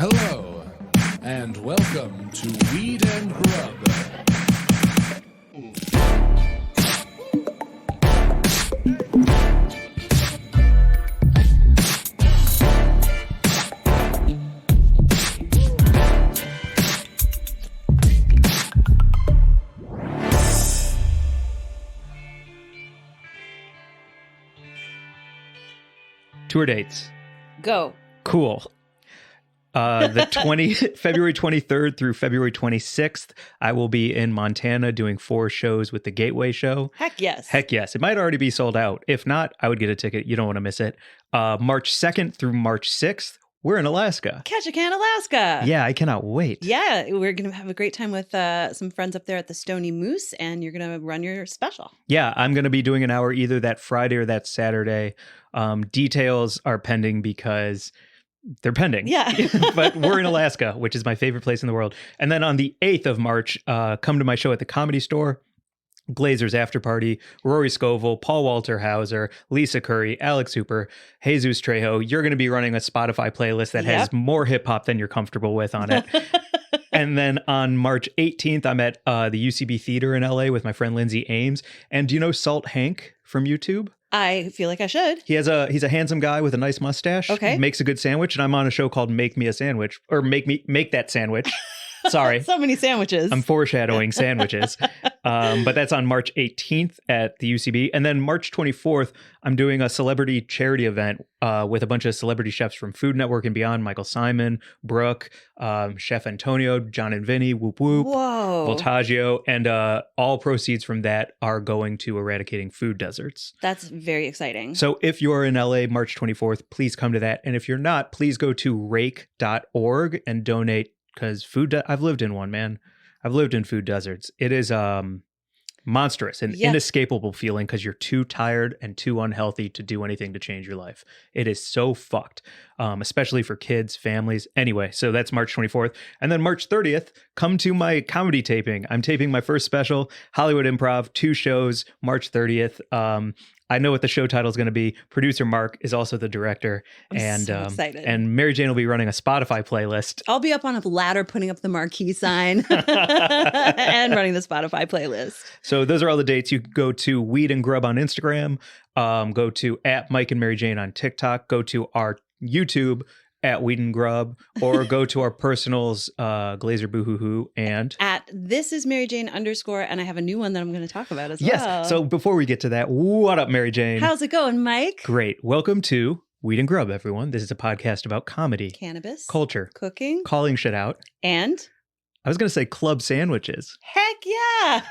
Hello, and welcome to Weed and Grub. Tour dates. Go. Cool. February 23rd through February 26th, I will be in Montana doing 4 shows with the Gateway Show. Heck yes. Heck yes. It might already be sold out. If not, I would get a ticket. You don't want to miss it. March 2nd through March 6th, we're in Alaska. Ketchikan, Alaska. Yeah, I cannot wait. Yeah, we're going to have a great time with some friends up there at the Stony Moose, and you're going to run your special. Yeah, I'm going to be doing an hour either that Friday or that Saturday. Details are pending because they're pending. Yeah. But we're in Alaska, which is my favorite place in the world. And then on the 8th of March, come to my show at the Comedy Store. Glazer's After Party, Rory Scovel, Paul Walter Hauser, Lisa Curry, Alex Hooper, Jesus Trejo. You're going to be running a Spotify playlist that has more hip hop than you're comfortable with on it. And then on March 18th, I'm at the UCB Theater in LA with my friend Lindsay Ames. And do you know Salt Hank from YouTube? I feel like I should. He's a handsome guy with a nice mustache. Okay. Makes a good sandwich. And I'm on a show called Make Me a Sandwich, or Make That Sandwich. Sorry. So many sandwiches. I'm foreshadowing sandwiches. But that's on March 18th at the UCB. And then March 24th, I'm doing a celebrity charity event with a bunch of celebrity chefs from Food Network and beyond. Michael Simon, Brooke, Chef Antonio, John and Vinny, Whoop Whoop, Whoa. Voltaggio. And all proceeds from that are going to eradicating food deserts. That's very exciting. So if you're in LA March 24th, please come to that. And if you're not, please go to rake.org and donate. Because I've lived in one, man. I've lived in food deserts. It is monstrous and inescapable feeling because you're too tired and too unhealthy to do anything to change your life. It is so fucked, especially for kids, families. Anyway, so that's March 24th. And then March 30th, come to my comedy taping. I'm taping my first special, Hollywood Improv, 2 shows, March 30th. I know what the show title is going to be. Producer Mark is also the director. I'm so excited. And Mary Jane will be running a Spotify playlist. I'll be up on a ladder putting up the marquee sign and running the Spotify playlist. So those are all the dates. You can go to Weed and Grub on Instagram, go to @Mike and Mary Jane on TikTok, go to our YouTube @Weed and Grub, or go to our personals, Glazer Boohoo and @This is Mary Jane _, and I have a new one that I'm going to talk about as well. Yes. So before we get to that, what up, Mary Jane? How's it going, Mike? Great. Welcome to Weed and Grub, everyone. This is a podcast about comedy, cannabis, culture, cooking, calling shit out, and I was going to say club sandwiches. Heck yeah.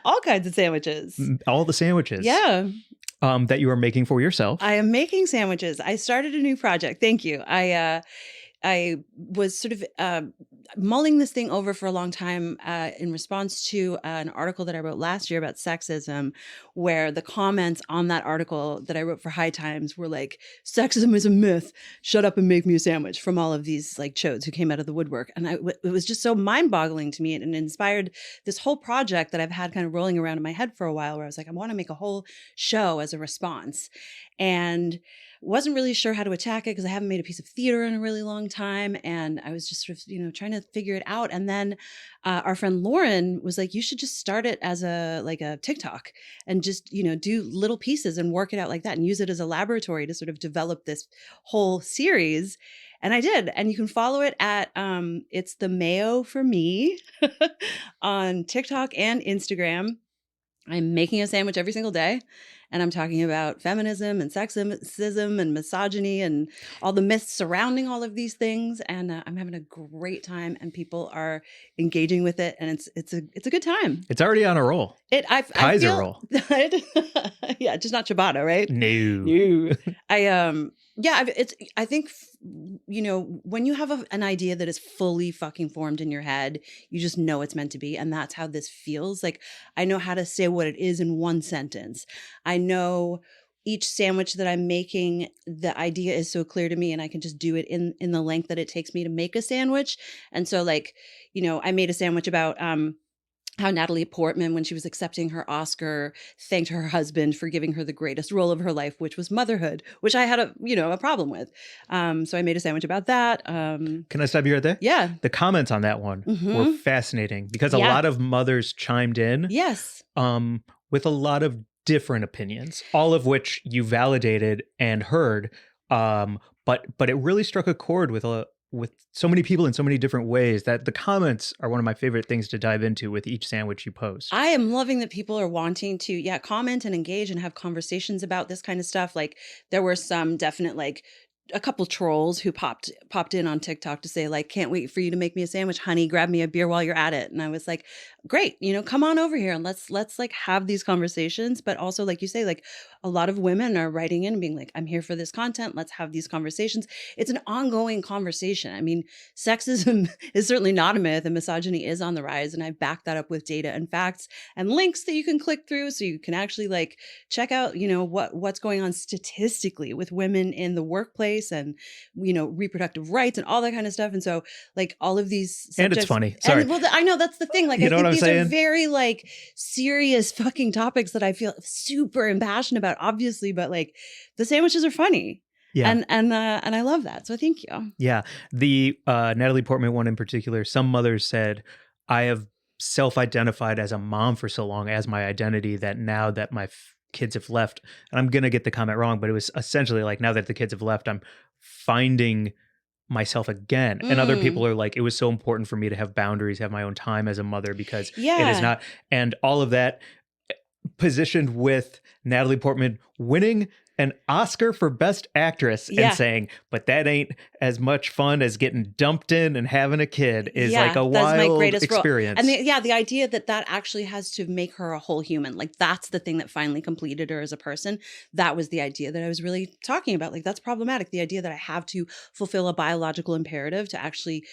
All kinds of sandwiches. All the sandwiches. Yeah. That you are making for yourself. I am making sandwiches. I started a new project. Thank you. I was sort of mulling this thing over for a long time in response to an article that I wrote last year about sexism, where the comments on that article that I wrote for High Times were like, sexism is a myth. Shut up and make me a sandwich, from all of these like chodes who came out of the woodwork. And it was just so mind boggling to me, and it inspired this whole project that I've had kind of rolling around in my head for a while, where I was like, I want to make a whole show as a response. And wasn't really sure how to attack it because I haven't made a piece of theater in a really long time. And I was just sort of, trying to figure it out. And then our friend Lauren was like, you should just start it as a TikTok and just, do little pieces and work it out like that and use it as a laboratory to sort of develop this whole series. And I did. And you can follow it at It's the Mayo for Me on TikTok and Instagram. I'm making a sandwich every single day. And I'm talking about feminism and sexism and misogyny and all the myths surrounding all of these things. And I'm having a great time, and people are engaging with it. And it's a good time. It's already on a roll. Kaiser roll. Yeah, just not ciabatta, right? No. I think, when you have an idea that is fully fucking formed in your head, you just know it's meant to be. And that's how this feels. Like, I know how to say what it is in one sentence. I know each sandwich that I'm making, the idea is so clear to me, and I can just do it in the length that it takes me to make a sandwich. And so I made a sandwich about how Natalie Portman, when she was accepting her Oscar, thanked her husband for giving her the greatest role of her life, which was motherhood, which I had a problem with. So I made a sandwich about that. Can I stop you right there? Yeah. The comments on that one were fascinating because a Yeah. lot of mothers chimed in Yes. with a lot of different opinions, all of which you validated and heard. But it really struck a chord with so many people in so many different ways that the comments are one of my favorite things to dive into with each sandwich you post. I am loving that people are wanting to, comment and engage and have conversations about this kind of stuff. Like there were some definite, like a couple trolls who popped in on TikTok to say like, can't wait for you to make me a sandwich, honey, grab me a beer while you're at it. And I was like, great, come on over here and let's like have these conversations. But also, like you say, like a lot of women are writing in and being like, I'm here for this content. Let's have these conversations. It's an ongoing conversation. I mean, sexism is certainly not a myth and misogyny is on the rise. And I back that up with data and facts and links that you can click through so you can actually like check out, what's going on statistically with women in the workplace and, reproductive rights and all that kind of stuff. And so like all of these subjects, and it's funny. Sorry. And, well, I know that's the thing. Like, I think these are very like serious fucking topics that I feel super impassioned about, obviously, but like the sandwiches are funny. Yeah. And I love that. So thank you. Yeah. The Natalie Portman one in particular, some mothers said, I have self-identified as a mom for so long as my identity that now that my kids have left, and I'm going to get the comment wrong, but it was essentially like, now that the kids have left, I'm finding myself again. And other people are like, it was so important for me to have boundaries, have my own time as a mother because it is not. And all of that positioned with Natalie Portman winning an Oscar for Best Actress and saying, but that ain't as much fun as getting dumped in and having a kid is like a wild experience. Role. And the idea that actually has to make her a whole human, like that's the thing that finally completed her as a person. That was the idea that I was really talking about. Like that's problematic. The idea that I have to fulfill a biological imperative to actually,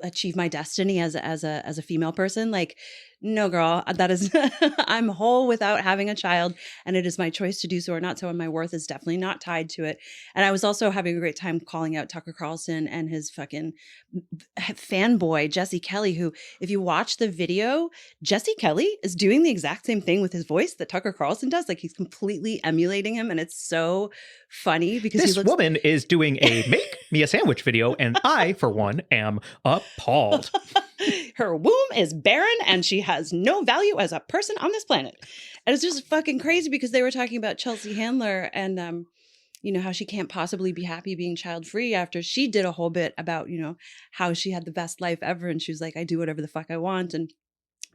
achieve my destiny as a female person. Like, no, girl, that is, I'm whole without having a child and it is my choice to do so or not so. And my worth is definitely not tied to it. And I was also having a great time calling out Tucker Carlson and his fucking fanboy, Jesse Kelly, who, if you watch the video, Jesse Kelly is doing the exact same thing with his voice that Tucker Carlson does. Like he's completely emulating him. And it's so funny because this woman is doing a make me a sandwich video. And I, for one, am appalled. Her womb is barren and she has no value as a person on this planet. And it's just fucking crazy because they were talking about Chelsea Handler and, how she can't possibly be happy being child free after she did a whole bit about, how she had the best life ever. And she was like, I do whatever the fuck I want. And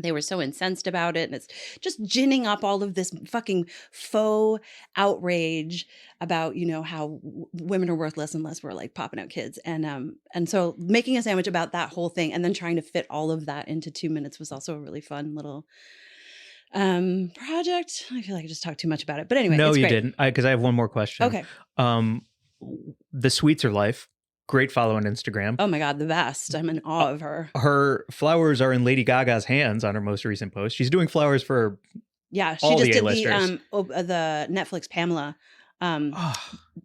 they were so incensed about it. And it's just ginning up all of this fucking faux outrage about, how women are worthless unless we're like popping out kids. And so making a sandwich about that whole thing and then trying to fit all of that into 2 minutes was also a really fun little project. I feel like I just talked too much about it. But anyway, no, it's you great. didn't. Because I have one more question. Okay. The Sweets Are Life. Great follow on Instagram. Oh my God, the best. I'm in awe of her. Her flowers are in Lady Gaga's hands on her most recent post. She's doing flowers for she all just the did A-listers. the Netflix Pamela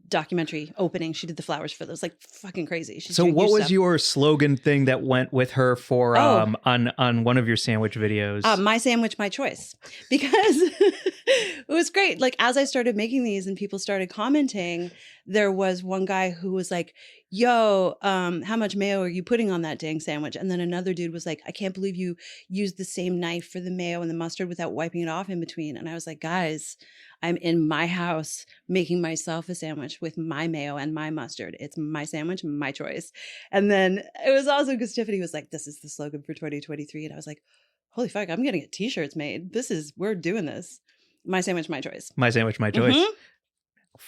documentary opening. She did the flowers for those, like fucking crazy. So what was your slogan thing that went with her for on one of your sandwich videos? My sandwich, my choice. Because it was great. Like as I started making these and people started commenting, there was one guy who was like, yo, how much mayo are you putting on that dang sandwich? And then another dude was like, I can't believe you used the same knife for the mayo and the mustard without wiping it off in between. And I was like, guys, I'm in my house making myself a sandwich with my mayo and my mustard. It's my sandwich, my choice. And then it was also because Tiffany was like, this is the slogan for 2023. And I was like, holy fuck, I'm getting t-shirts made. We're doing this. My sandwich, my choice. My sandwich, my choice. Mm-hmm.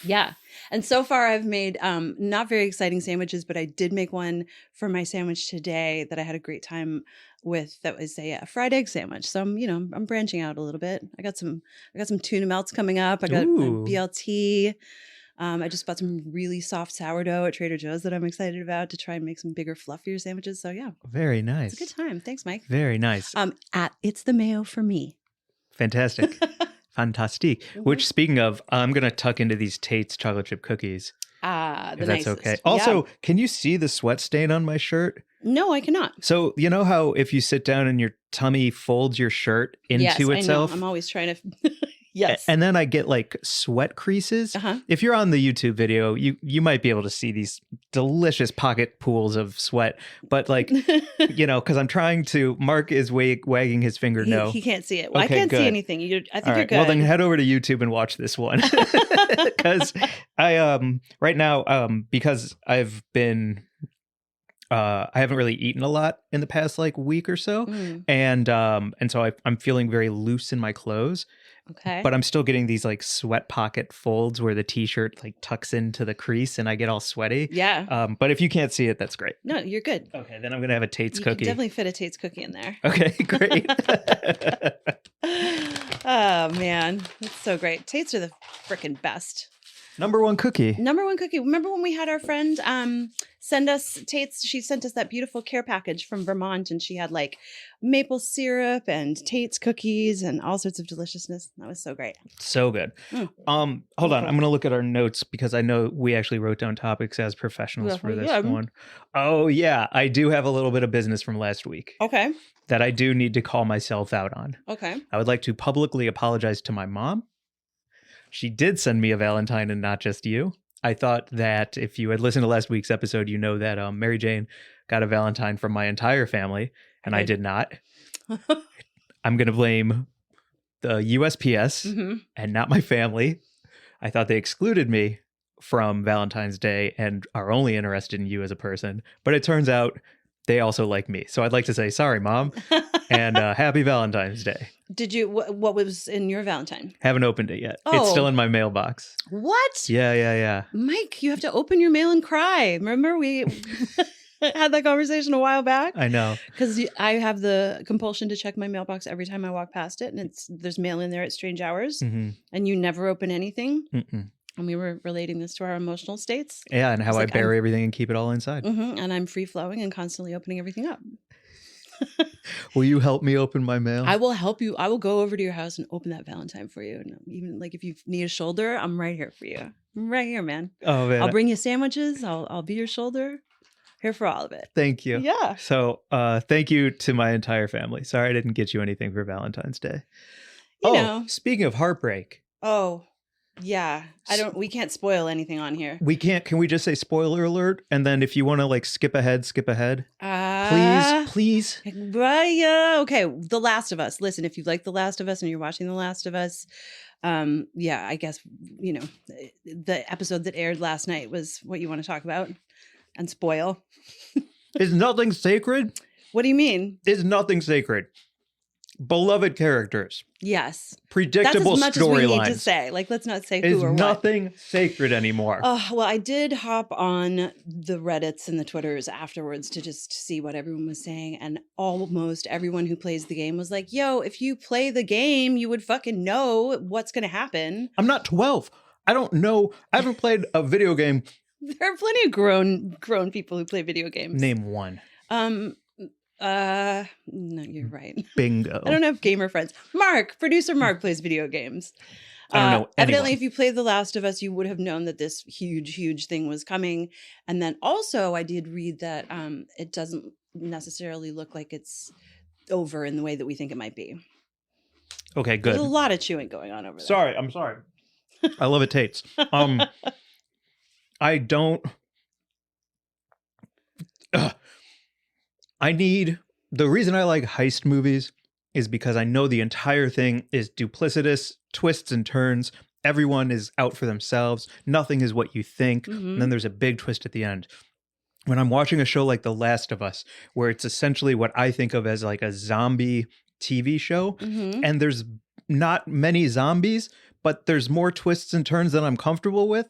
Yeah. And so far I've made not very exciting sandwiches, but I did make one for my sandwich today that I had a great time with. That was a fried egg sandwich. So I'm branching out a little bit. I got some tuna melts coming up. I got my BLT. I just bought some really soft sourdough at Trader Joe's that I'm excited about to try and make some bigger, fluffier sandwiches. So yeah. Very nice. It's a good time. Thanks, Mike. Very nice. At It's the Mayo for Me. Fantastic. Fantastic. Mm-hmm. Which, speaking of, I'm going to tuck into these Tate's chocolate chip cookies. The if that's nicest. okay. Also, can you see the sweat stain on my shirt? No, I cannot. So you know how if you sit down and your tummy folds your shirt Yes, into I know. itself? I'm always trying to. Yes. And then I get like sweat creases. Uh-huh. If you're on the YouTube video, you might be able to see these delicious pocket pools of sweat. But like, because I'm trying to, Mark is wagging his finger. No, he can't see it. Well, Okay, I can't good. see anything. I think All you're right. good. Well, then head over to YouTube and watch this one. Because I right now because I've been I haven't really eaten a lot in the past like week or so, and so I'm feeling very loose in my clothes. Okay. But I'm still getting these like sweat pocket folds where the t-shirt like tucks into the crease and I get all sweaty. Yeah. But if you can't see it, that's great. No, you're good. Okay, then I'm gonna have a Tate's You cookie. can definitely fit a Tate's cookie in there. Okay, great. Oh man, that's so great. Tates are the freaking best. Number one cookie. Remember when we had our friend send us Tate's? She sent us that beautiful care package from Vermont, and she had like maple syrup and Tate's cookies and all sorts of deliciousness. That was so great. So good. Hold on, I'm gonna look at our notes because I know we actually wrote down topics as professionals for this one. Oh yeah, I do have a little bit of business from last week. Okay. That I do need to call myself out on. Okay. I would like to publicly apologize to my mom. She did send me a Valentine and not just you. I thought that if you had listened to last week's episode, you know that Mary Jane got a Valentine from my entire family, and I did not. I'm going to blame the USPS and not my family. I thought they excluded me from Valentine's Day and are only interested in you as a person. But it turns out they also like me. So I'd like to say sorry, Mom, and happy Valentine's Day. Did you? What was in your Valentine? Haven't opened it yet. Oh. It's still in my mailbox. What? Yeah. Mike, you have to open your mail and cry. Remember we had that conversation a while back? I know. Because I have the compulsion to check my mailbox every time I walk past it. And there's mail in there at strange hours. And you never open anything. And we were relating this to our emotional states. Yeah, and how I bury everything and keep it all inside. And I'm free-flowing and constantly opening everything up. Will you help me open my mail? I will help you. I will go over to your house and open that Valentine for you. And even like if you need a shoulder, I'm right here for you. I'm right here, man. Oh man. I'll bring you sandwiches. I'll be your shoulder. Here for all of it. Thank you. Yeah. So thank you to my entire family. Sorry I didn't get you anything for Valentine's Day. You know. Speaking of heartbreak. Oh, yeah. We can't spoil anything on here. We can't. Can we just say spoiler alert? And then if you want to like skip ahead. Please. Okay. The Last of Us. Listen, if you like The Last of Us and you're watching The Last of Us, I guess, the episode that aired last night was what you want to talk about and spoil. Is nothing sacred? What do you mean? Is nothing sacred? Beloved characters. Yes. Predictable storylines. That's as much as we need to say. Like, let's not say who or what. Is nothing sacred anymore. Well, I did hop on the Reddits and the Twitters afterwards to just see what everyone was saying. And almost everyone who plays the game was like, yo, if you play the game, you would fucking know what's going to happen. I'm not 12. I don't know. I haven't played a video game. There are plenty of grown people who play video games. Name one. No, you're right. Bingo. I don't have gamer friends. Producer Mark plays video games. I don't know. Evidently, if you played The Last of Us, you would have known that this huge thing was coming. And then also, I did read that it doesn't necessarily look like it's over in the way that we think it might be. Okay, good. There's a lot of chewing going on over there. I'm sorry. I love it, Tates. I don't. The reason I like heist movies is because I know the entire thing is duplicitous, twists and turns. Everyone is out for themselves. Nothing is what you think. And then there's a big twist at the end. When I'm watching a show like The Last of Us, where it's essentially what I think of as like a zombie TV show, and there's not many zombies, but there's more twists and turns than I'm comfortable with.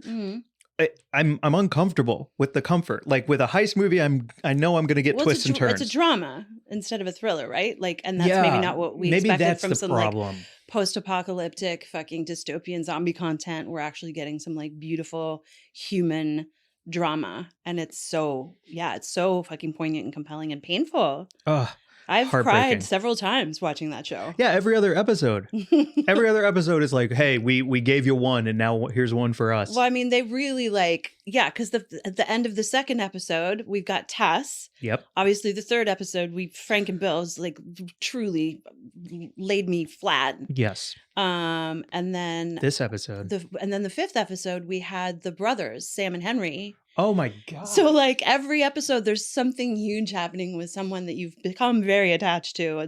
I'm uncomfortable with the comfort. Like with a heist movie, I know I'm going to get twists and turns. It's a drama instead of a thriller, right? Like, and that's maybe not what we expected from some problem. Like post-apocalyptic fucking dystopian zombie content. We're actually getting some like beautiful human drama, and it's so fucking poignant and compelling and painful. I've Heartbreaking. cried several times watching that show. Yeah, every other episode. Every other episode is like, hey, we gave you one and now here's one for us. Well, I mean, they really because at the end of the second episode, we've got Tess. Yep. Obviously, the third episode, Frank and Bill's truly laid me flat. Yes. And then This episode. the fifth episode, we had the brothers, Sam and Henry. Oh my God. So every episode, there's something huge happening with someone that you've become very attached to.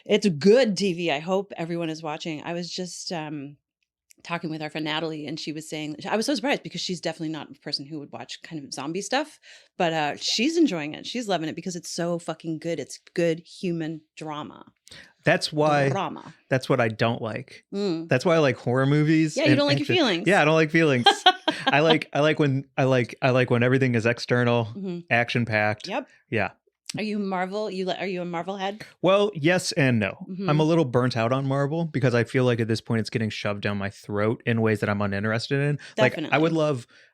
It's good TV. I hope everyone is watching. I was just talking with our friend Natalie, and she was saying, I was so surprised because she's definitely not a person who would watch kind of zombie stuff, but she's enjoying it. She's loving it because it's so fucking good. It's good human drama. That's why. Drama. That's what I don't like. That's why I like horror movies. Yeah, you don't like your feelings. Yeah, I don't like feelings. I like when everything is external, action packed. Yep. Yeah. Are you Marvel? Are you a Marvel head? Well, yes and no. I'm a little burnt out on Marvel because I feel like at this point it's getting shoved down my throat in ways that I'm uninterested in. Definitely. Like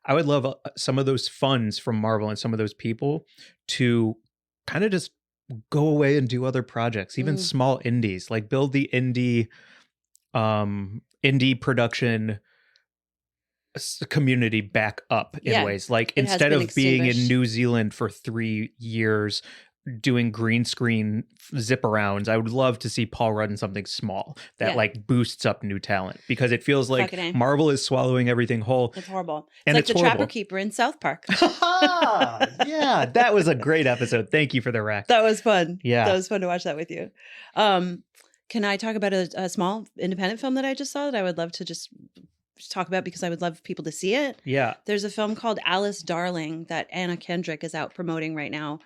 I would love some of those funds from Marvel and some of those people to kind of just go away and do other projects, even small indies, like build the indie production community back up in ways. Like instead of being in New Zealand for 3 years doing green screen zip arounds, I would love to see Paul run something small that boosts up new talent, because it feels like Marvel is swallowing everything whole. It's horrible. It's like the Trapper Keeper in South Park. Yeah, that was a great episode. Thank you for the rec. That was fun. Yeah. That was fun to watch that with you. Can I talk about a small independent film that I just saw that I would love to just talk about because I would love people to see it? Yeah. There's a film called Alice Darling that Anna Kendrick is out promoting right now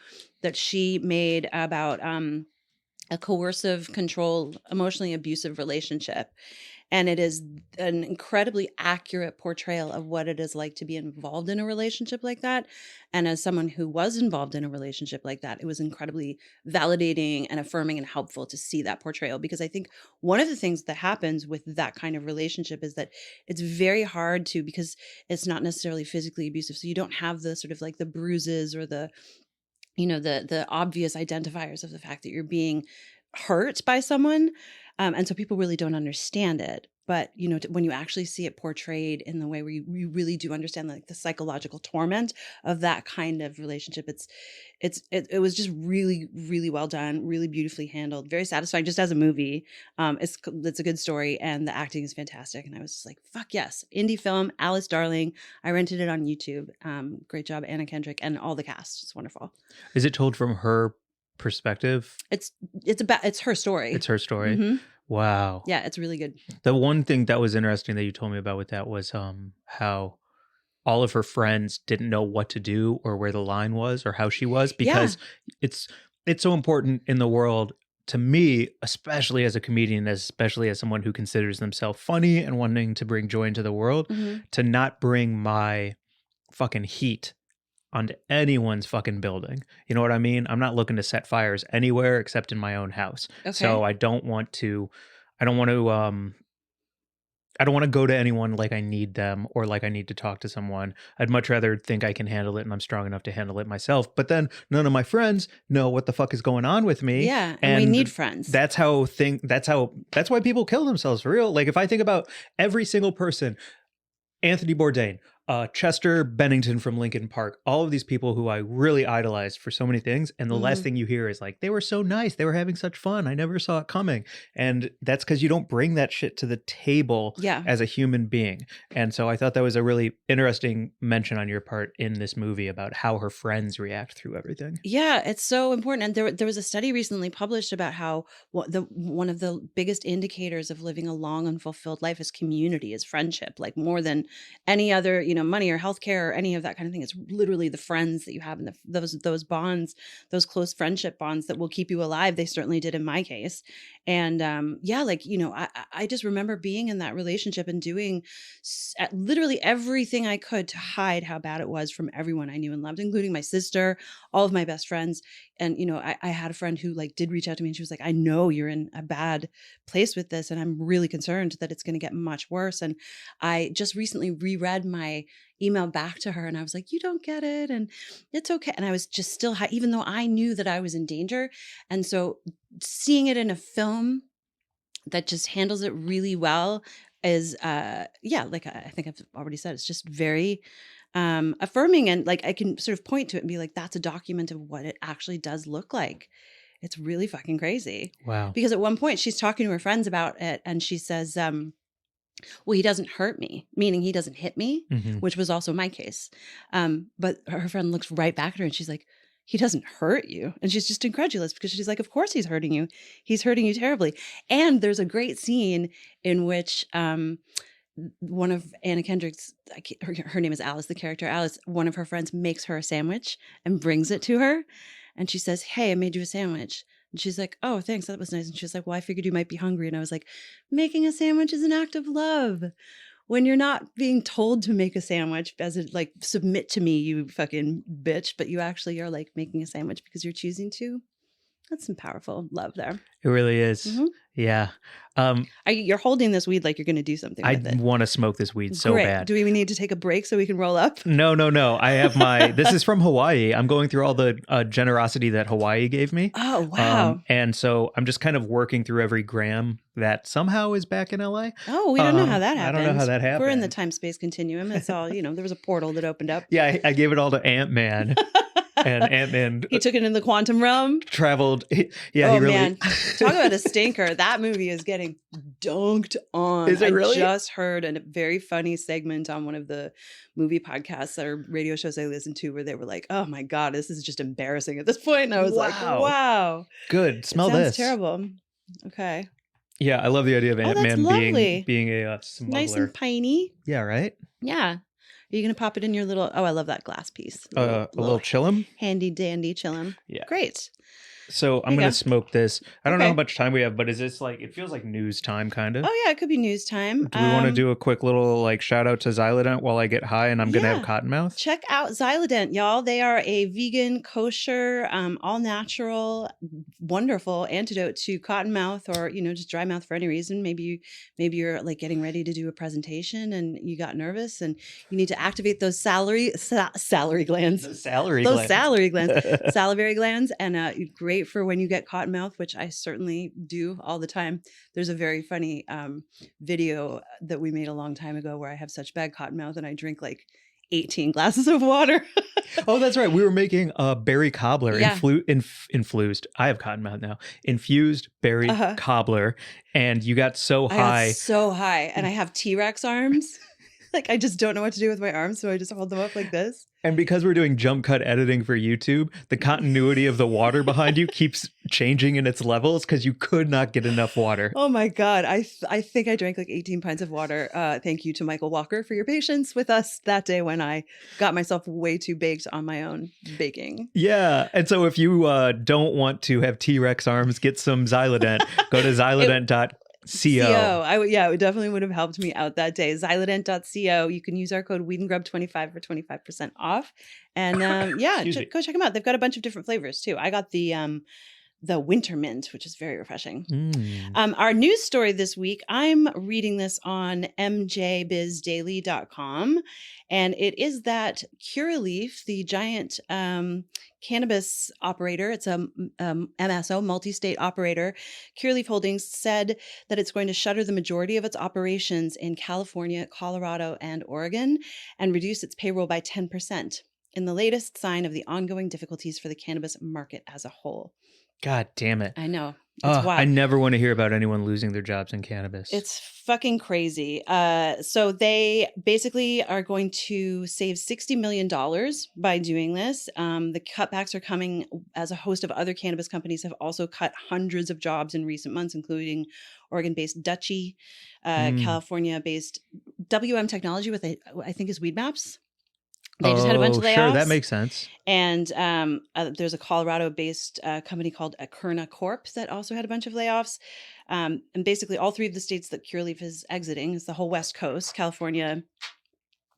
that she made about a coercive, controlled, emotionally abusive relationship. And it is an incredibly accurate portrayal of what it is like to be involved in a relationship like that. And as someone who was involved in a relationship like that, it was incredibly validating and affirming and helpful to see that portrayal. Because I think one of the things that happens with that kind of relationship is that it's very hard to, because it's not necessarily physically abusive. So you don't have the sort of like the bruises or the obvious identifiers of the fact that you're being hurt by someone. And so people really don't understand it. But, when you actually see it portrayed in the way where you really do understand the psychological torment of that kind of relationship, it was just really, really well done, really beautifully handled, very satisfying just as a movie. It's a good story and the acting is fantastic. And I was just like, fuck yes. Indie film, Alice Darling. I rented it on YouTube. Great job, Anna Kendrick, and all the cast. It's wonderful. Is it told from her perspective? It's her story. It's her story. Mm-hmm. Wow. Yeah, it's really good. The one thing that was interesting that you told me about with that was how all of her friends didn't know what to do or where the line was or how she was, because it's so important in the world to me, especially as a comedian, especially as someone who considers themselves funny and wanting to bring joy into the world, to not bring my fucking heat onto anyone's fucking building. You know what I mean? I'm not looking to set fires anywhere except in my own house. Okay. So I don't want to go to anyone like I need them or like I need to talk to someone. I'd much rather think I can handle it and I'm strong enough to handle it myself. But then none of my friends know what the fuck is going on with me. Yeah, and we need friends. That's why people kill themselves for real. Like if I think about every single person, Anthony Bourdain, Chester Bennington from Linkin Park, all of these people who I really idolized for so many things. And the last thing you hear is like, they were so nice. They were having such fun. I never saw it coming. And that's because you don't bring that shit to the table as a human being. And so I thought that was a really interesting mention on your part in this movie about how her friends react through everything. Yeah, it's so important. And there was a study recently published about how one of the biggest indicators of living a long and fulfilled life is community, is friendship, like more than any other, money or healthcare or any of that kind of thing. It's literally the friends that you have and those bonds, those close friendship bonds that will keep you alive. They certainly did in my case. And I just remember being in that relationship and doing literally everything I could to hide how bad it was from everyone I knew and loved, including my sister, all of my best friends. And, I had a friend who did reach out to me and she was like, I know you're in a bad place with this. And I'm really concerned that it's going to get much worse. And I just recently reread my emailed back to her and I was like, you don't get it. And it's okay. And I was just still high, even though I knew that I was in danger. And so seeing it in a film that just handles it really well is, like I think I've already said, it's just very affirming. And like, I can sort of point to it and be like, that's a document of what it actually does look like. It's really fucking crazy. Wow. Because at one point she's talking to her friends about it and she says, well, he doesn't hurt me, meaning he doesn't hit me, which was also my case. But her friend looks right back at her and she's like, he doesn't hurt you. And she's just incredulous because she's like, of course he's hurting you. He's hurting you terribly. And there's a great scene in which one of Anna Kendrick's, her name is Alice, the character Alice, one of her friends makes her a sandwich and brings it to her. And she says, hey, I made you a sandwich. And she's like, oh, thanks. That was nice. And she was like, well, I figured you might be hungry. And I was like, making a sandwich is an act of love. When you're not being told to make a sandwich as a, like, submit to me, you fucking bitch, but you actually are like making a sandwich because you're choosing to. That's some powerful love there. It really is. Yeah. You're holding this weed like you're going to do something with it. I want to smoke this weed so bad. Do we need to take a break so we can roll up? No. I have this is from Hawaii. I'm going through all the generosity that Hawaii gave me. Oh, wow. And so I'm just kind of working through every gram that somehow is back in LA. Oh, we don't know how that happened. I don't know how that happened. We're in the time-space continuum. It's all, there was a portal that opened up. Yeah, I gave it all to Ant-Man. And Ant-Man he took it in the quantum realm. Traveled. Man, talk about a stinker. That movie is getting dunked on. Is it really? I just heard a very funny segment on one of the movie podcasts or radio shows I listen to where they were like, "Oh my god, this is just embarrassing at this point." And I was like, "Wow, good. Smell this." Terrible. Okay. Yeah, I love the idea of Ant-Man being a smuggler. Nice and piney. Yeah. Right. Yeah. Are you going to pop it in your little... Oh, I love that glass piece. A little chillum? Handy dandy chillum. Yeah. Great. So I'm going to smoke this. I don't know how much time we have, but is this like... It feels like news time, kind of. Oh, yeah. It could be news time. Do we want to do a quick little like shout out to Xylodent while I get high and I'm going to have Cottonmouth? Check out Xylodent, y'all. They are a vegan, kosher, all natural, wonderful antidote to cottonmouth or, just dry mouth for any reason. Maybe you're like getting ready to do a presentation and you got nervous and you need to activate those salary glands. Those salary glands. Salivary glands. And great for when you get cottonmouth, which I certainly do all the time. There's a very funny video that we made a long time ago where I have such bad cottonmouth and I drink like 18 glasses of water. Oh, that's right. We were making a berry cobbler infused. I have cottonmouth now. Infused berry cobbler, and you got so high. And I have T-Rex arms. Like I just don't know what to do with my arms, so I just hold them up like this. And because we're doing jump cut editing for YouTube, the continuity of the water behind you keeps changing in its levels because you could not get enough water. Oh my God. I think I drank like 18 pints of water. Thank you to Michael Walker for your patience with us that day when I got myself way too baked on my own baking. Yeah. And so if you don't want to have T-Rex arms, get some Xylodent. Go to xylodent.co. It definitely would have helped me out that day. Xylodent.co. You can use our code WeedandGrub25 for 25% off. And go check them out. They've got a bunch of different flavors too. I got the winter mint, which is very refreshing. Our news story this week, I'm reading this on mjbizdaily.com. And it is that Curaleaf, the giant cannabis operator, it's a MSO, multi-state operator, Curaleaf Holdings said that it's going to shutter the majority of its operations in California, Colorado, and Oregon and reduce its payroll by 10% in the latest sign of the ongoing difficulties for the cannabis market as a whole. God damn it. I know. It's wild. I never want to hear about anyone losing their jobs in cannabis. It's fucking crazy. So they basically are going to save $60 million by doing this. The cutbacks are coming as a host of other cannabis companies have also cut hundreds of jobs in recent months, including Oregon-based Dutchie, California-based WM Technology with, I think is Weed Maps. They just had a bunch of layoffs. Sure, that makes sense. And there's a Colorado-based company called Akerna Corp that also had a bunch of layoffs. And basically all three of the states that Curaleaf is exiting is the whole West Coast, California,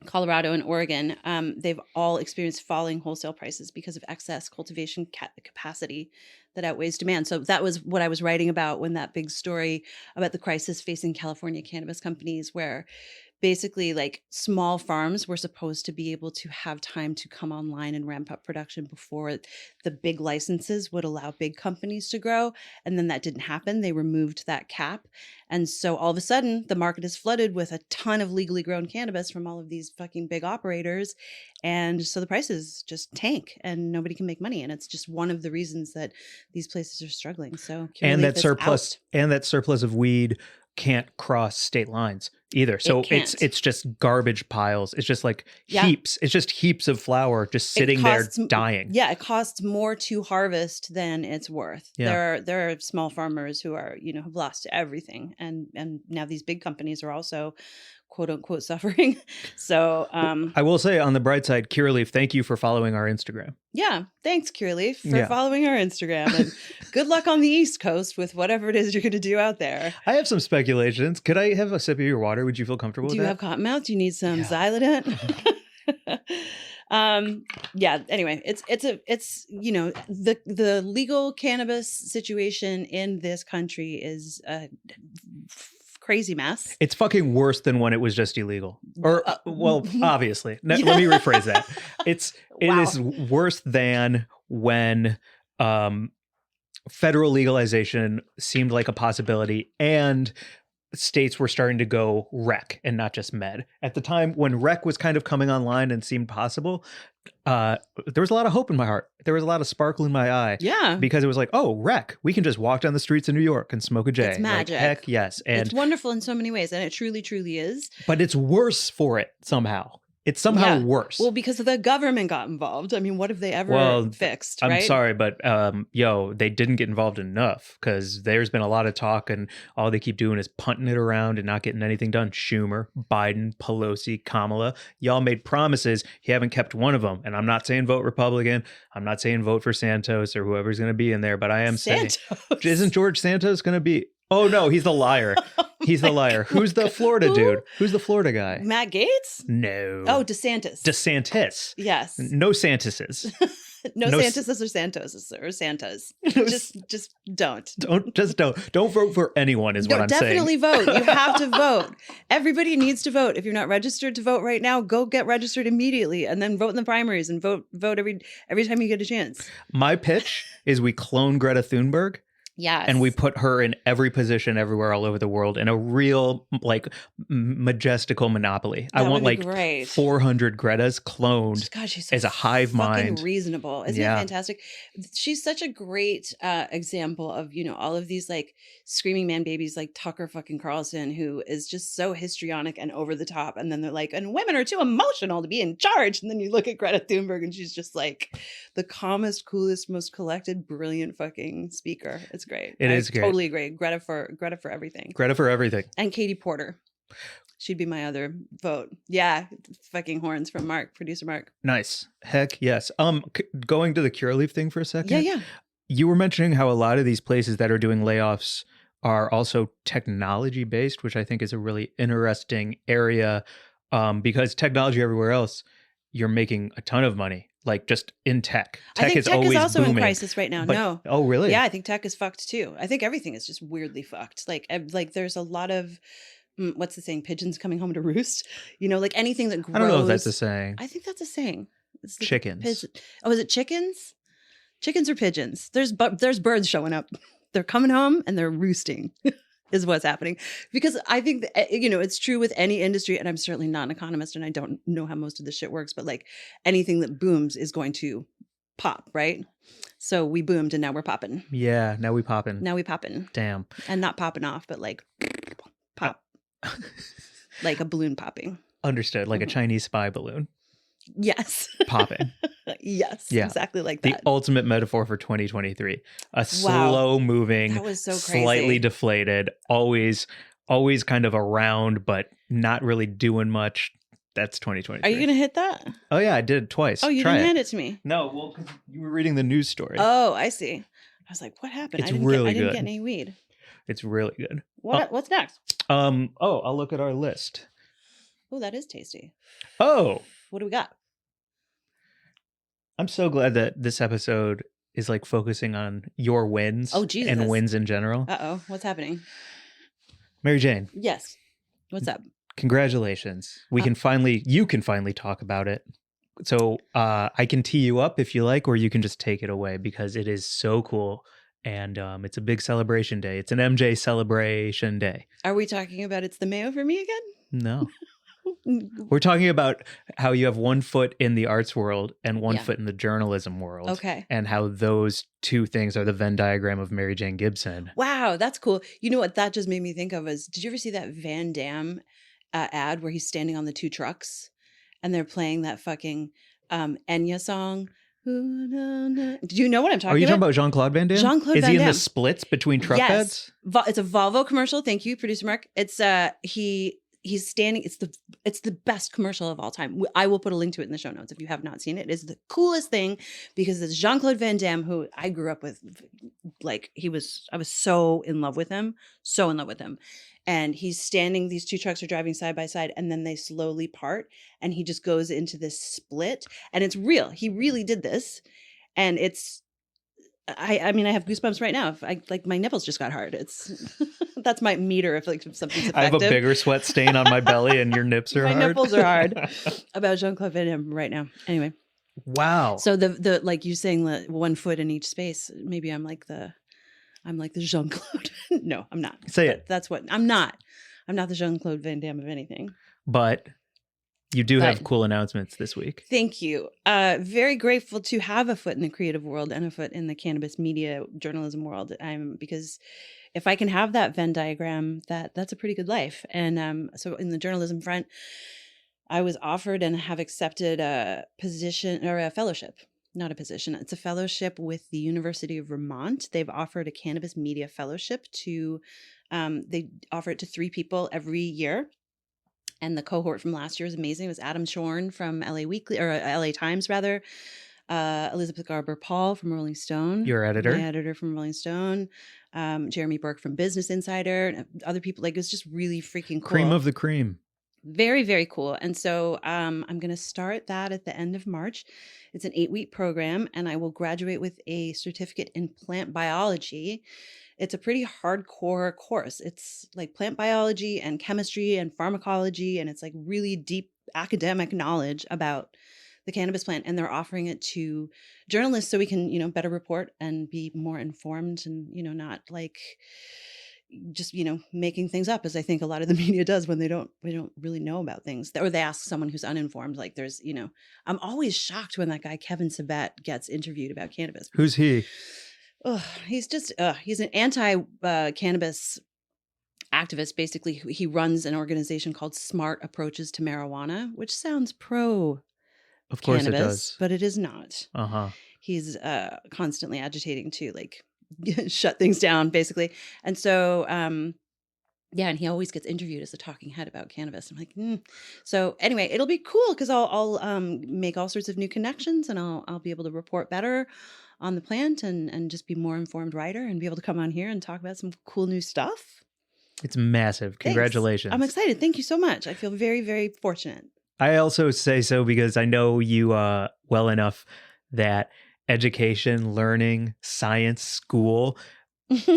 Colorado, and Oregon. They've all experienced falling wholesale prices because of excess cultivation capacity that outweighs demand. So that was what I was writing about when that big story about the crisis facing California cannabis companies, where basically like small farms were supposed to be able to have time to come online and ramp up production before the big licenses would allow big companies to grow. And then that didn't happen. They removed that cap. And so all of a sudden the market is flooded with a ton of legally grown cannabis from all of these fucking big operators. And so the prices just tank and nobody can make money. And it's just one of the reasons that these places are struggling. So and that surplus of weed can't cross state lines either. So it's just garbage piles. It's just like heaps. It's just heaps of flower just sitting there dying. Yeah, it costs more to harvest than it's worth. Yeah. There are small farmers who are, have lost everything, and now these big companies are also quote unquote suffering. So I will say, on the bright side, Curaleaf, thank you for following our Instagram. Yeah, thanks Curaleaf for following our Instagram, and good luck on the East Coast with whatever it is you're going to do out there. I have some speculations. Could I have a sip of your water? Would you feel comfortable with that? Do you have cotton mouth? Do you need some Xylident? Anyway, it's the legal cannabis situation in this country is crazy mess. It's fucking worse than when it was just illegal. Or obviously. Let me rephrase that. It is worse than when federal legalization seemed like a possibility and states were starting to go rec and not just med. At the time when rec was kind of coming online and seemed possible, there was a lot of hope in my heart. There was a lot of sparkle in my eye. Yeah. Because it was like, oh, rec. We can just walk down the streets of New York and smoke a J. It's magic. Like, heck yes. And it's wonderful in so many ways. And it truly, truly is. But it's worse for it somehow. It's somehow worse. Well, because the government got involved. I mean, what have they ever fixed, right? I'm sorry, but they didn't get involved enough, because there's been a lot of talk and all they keep doing is punting it around and not getting anything done. Schumer, Biden, Pelosi, Kamala, y'all made promises. You haven't kept one of them. And I'm not saying vote Republican. I'm not saying vote for Santos or whoever's going to be in there, but I am saying, isn't George Santos going to be? Oh, no, he's the liar. He's the liar. Who's the Florida dude? Who's the Florida guy? Matt Gaetz? No. Oh, DeSantis. DeSantis. Yes. No Santises. No Santises or Santoses or Santas. Just don't. Don't vote for anyone is what I'm saying. Definitely vote. You have to vote. Everybody needs to vote. If you're not registered to vote right now, go get registered immediately and then vote in the primaries and vote every time you get a chance. My pitch is we clone Greta Thunberg. Yes. And we put her in every position everywhere all over the world in a real, like, majestical monopoly. I want like 400 Gretas cloned. God, she's so as a hive mind. Reasonable. Isn't it fantastic? She's such a great example of, all of these like screaming man babies like Tucker fucking Carlson, who is just so histrionic and over the top. And then they're like, and women are too emotional to be in charge. And then you look at Greta Thunberg and she's just like the calmest, coolest, most collected, brilliant fucking speaker. It's great. It is great. Totally agree. Greta for everything. Greta for everything. And Katie Porter. She'd be my other vote. Yeah. Fucking horns from Mark, producer Mark. Nice. Heck yes. Going to the Curaleaf thing for a second. Yeah. You were mentioning how a lot of these places that are doing layoffs are also technology based, which I think is a really interesting area, because technology everywhere else, you're making a ton of money. Like just in tech. I think tech is also booming. In crisis right now. No. Oh, really? Yeah, I think tech is fucked too. I think everything is just weirdly fucked. Like there's a lot of, what's the saying? Pigeons coming home to roost. Like anything that grows. I don't know if that's a saying. I think that's a saying. It's chickens. Is it chickens? Chickens or pigeons? There's birds showing up. They're coming home and they're roosting. Is what's happening. Because I think that, it's true with any industry, and I'm certainly not an economist and I don't know how most of this shit works, but like anything that booms is going to pop, right? So we boomed and now we're popping. Yeah, now we popping. Damn. And not popping off, but like pop. Like a balloon popping. Understood. Like a Chinese spy balloon. Yes. Popping. Yes. Yeah. Exactly like that. The ultimate metaphor for 2023. A slow moving, that was so crazy. Slightly deflated, always kind of around, but not really doing much. That's 2023. Are you going to hit that? Oh, yeah. I did it twice. Oh, you didn't hand it to me? No. Well, because you were reading the news story. Oh, I see. I was like, what happened? I didn't get any weed. It's really good. What's next? I'll look at our list. Oh, that is tasty. Oh. What do we got? I'm so glad that this episode is like focusing on your wins. Oh, Jesus. And wins in general. Uh-oh. What's happening? Mary Jane. Yes. What's up? Congratulations. You can finally talk about it. So I can tee you up if you like, or you can just take it away because it is so cool. And it's a big celebration day. It's an MJ celebration day. Are we talking about it's the mayo for me again? No. We're talking about how you have one foot in the arts world and one foot in the journalism world. Okay. And how those two things are the Venn diagram of Mary Jane Gibson. Wow, that's cool. You know what that just made me think of is, did you ever see that Van Damme ad where he's standing on the two trucks and they're playing that fucking Enya song? Do you know what I'm talking about? Are you talking about Jean-Claude Van Damme? Jean-Claude Is Van he in Damme. the splits between truck beds? It's a Volvo commercial. Thank you, producer Mark. It's he's standing. It's the best commercial of all time. I will put a link to it in the show notes if you have not seen it. It is the coolest thing because it's Jean-Claude Van Damme, who I grew up with. Like I was so in love with him, and he's standing. These two trucks are driving side by side, and then they slowly part, and he just goes into this split, and it's real. He really did this, and it's. I mean, I have goosebumps right now. If my nipples just got hard. It's that's my meter if something's effective. I have a bigger sweat stain on my belly, and your nips are my hard. My nipples are hard about Jean-Claude Van Damme right now. Anyway, wow. So the like you saying the 1 foot in each space. Maybe I'm like the Jean-Claude. No, I'm not. Say it. That's what I'm not. I'm not the Jean-Claude Van Damme of anything. But you do have cool announcements this week. Thank you. Very grateful to have a foot in the creative world and a foot in the cannabis media journalism world. Because if I can have that Venn diagram, that's a pretty good life. And so in the journalism front, I was offered and have accepted a position or a fellowship. Not a position. It's a fellowship with the University of Vermont. They've offered a cannabis media fellowship to, they offer it to 3 people every year. And the cohort from last year was amazing. It was Adam Shorn from LA Weekly or LA Times rather. Elizabeth Garber-Paul from Rolling Stone. Your editor. My editor from Rolling Stone. Jeremy Burke from Business Insider. And other people. Like it was just really freaking cool. Cream of the cream. Very, very cool. And so I'm going to start that at the end of March. It's an 8-week program and I will graduate with a certificate in plant biology. It's a pretty hardcore course. It's like plant biology and chemistry and pharmacology. And it's like really deep academic knowledge about the cannabis plant. And they're offering it to journalists so we can, better report and be more informed and, not like just, making things up as I think a lot of the media does when we don't really know about things. Or they ask someone who's uninformed. Like there's, I'm always shocked when that guy, Kevin Sabat, gets interviewed about cannabis. Who's he? Oh, he's an anti-cannabis activist. Basically, he runs an organization called Smart Approaches to Marijuana, which sounds pro Of course cannabis, it does. but it is not. Uh-huh. He's constantly agitating to like shut things down, basically. And so, yeah, and he always gets interviewed as a talking head about cannabis. I'm like, So anyway, it'll be cool because I'll make all sorts of new connections and I'll be able to report better on the plant and just be more informed writer and be able to come on here and talk about some cool new stuff. It's massive. Congratulations. Thanks. I'm excited. Thank you so much. I feel very, very fortunate. I also say so because I know you well enough that education, learning, science, school,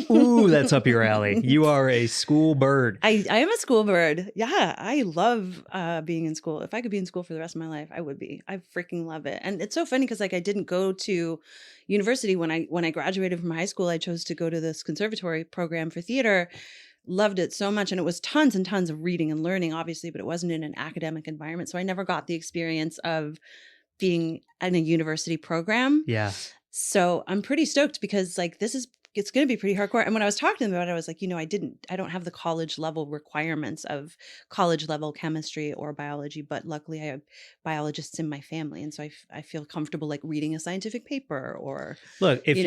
ooh, that's up your alley. You are a school bird. I am a school bird. Yeah, I love being in school. If I could be in school for the rest of my life, I would be. I freaking love it. And it's so funny because like I didn't go to university when I graduated from high school. I chose to go to this conservatory program for theater. Loved it so much. And it was tons and tons of reading and learning, obviously, but it wasn't in an academic environment. So I never got the experience of being in a university program. Yeah. So I'm pretty stoked because like it's going to be pretty hardcore. And when I was talking to them about it, I was like, I don't have the college level requirements of college level chemistry or biology, but luckily I have biologists in my family. And so I feel comfortable like reading a scientific paper or look, if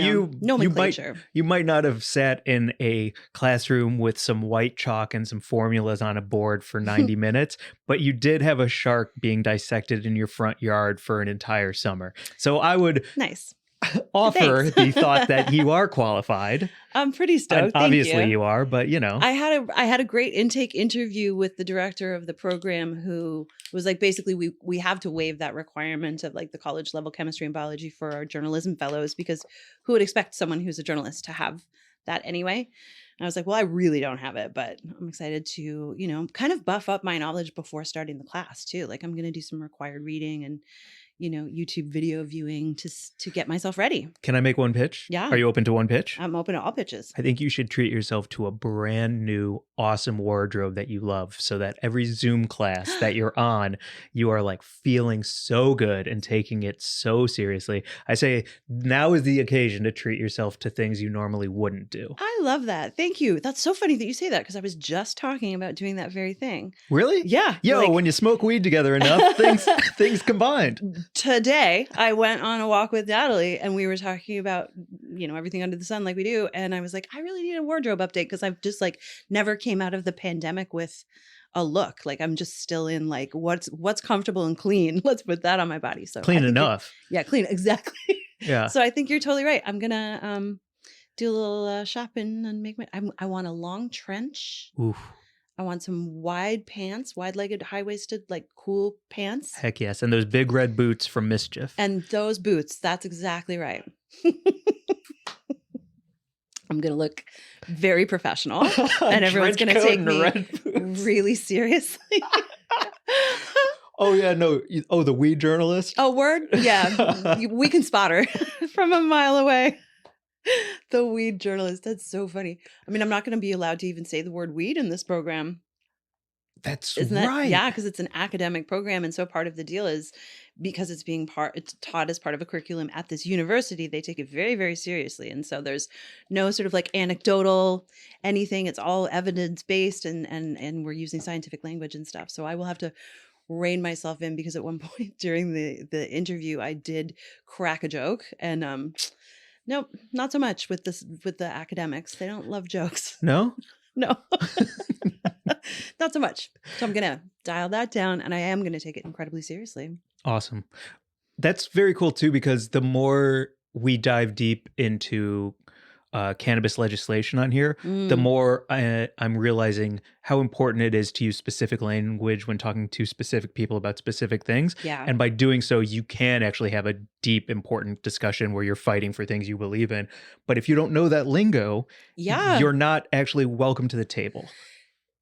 nomenclature. You might not have sat in a classroom with some white chalk and some formulas on a board for 90 minutes, but you did have a shark being dissected in your front yard for an entire summer. So I would nice. offer the thought that you are qualified. I'm pretty stoked. Obviously you are, but I had a great intake interview with the director of the program who was like, basically we have to waive that requirement of like the college level chemistry and biology for our journalism fellows because who would expect someone who's a journalist to have that anyway? I was like, well, I really don't have it, but I'm excited to, kind of buff up my knowledge before starting the class too. Like I'm going to do some required reading and, YouTube video viewing to get myself ready. Can I make one pitch? Yeah. Are you open to one pitch? I'm open to all pitches. I think you should treat yourself to a brand new, awesome wardrobe that you love so that every Zoom class that you're on, you are like feeling so good and taking it so seriously. I say now is the occasion to treat yourself to things you normally wouldn't do. I love that. Thank you. That's so funny that you say that because I was just talking about doing that very thing. Really? Yeah. Yo, when you smoke weed together enough, things combined. Today, I went on a walk with Natalie and we were talking about, everything under the sun like we do. And I was like, I really need a wardrobe update because I've just like never came out of the pandemic with a look. Like I'm just still in like what's comfortable and clean. Let's put that on my body. So clean enough. Clean. Exactly. Yeah. So I think you're totally right. I'm going to do a little shopping and make I want a long trench. Oof. I want some wide pants, wide-legged, high-waisted, like cool pants. Heck yes. And those big red boots from Mischief. And those boots. That's exactly right. I'm going to look very professional and everyone's going to take me really seriously. Oh, yeah. No. Oh, the weed journalist? Oh, word? Yeah. We can spot her from a mile away. The weed journalist. That's so funny. I mean, I'm not going to be allowed to even say the word weed in this program. Isn't right. Yeah, because it's an academic program. And so part of the deal is because it's taught as part of a curriculum at this university, they take it very, very seriously. And so there's no sort of like anecdotal anything. It's all evidence-based and we're using scientific language and stuff. So I will have to rein myself in because at one point during the interview, I did crack a joke and nope, not so much with the academics. They don't love jokes. No? No. Not so much. So I'm going to dial that down and I am going to take it incredibly seriously. Awesome. That's very cool too, because the more we dive deep into cannabis legislation on here, the more I'm realizing how important it is to use specific language when talking to specific people about specific things. Yeah. And by doing so, you can actually have a deep, important discussion where you're fighting for things you believe in. But if you don't know that lingo, you're not actually welcome to the table.